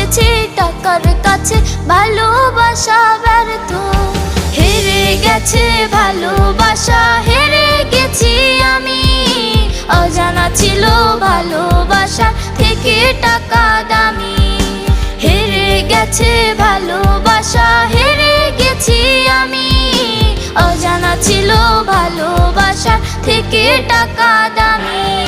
বুঝেছি টাকার কাছে ভালোবাসা ব্যর্থ। হেরে গেছে ভালোবাসা, হেরে গেছি আমি। অজানা ছিল ভালোবাসা থেকে টাকা দামি। হেরে গেছে ভালোবাসা, হেরে গেছি আমি। অজানা ছিল ভালোবাসা থেকে টাকা দামি।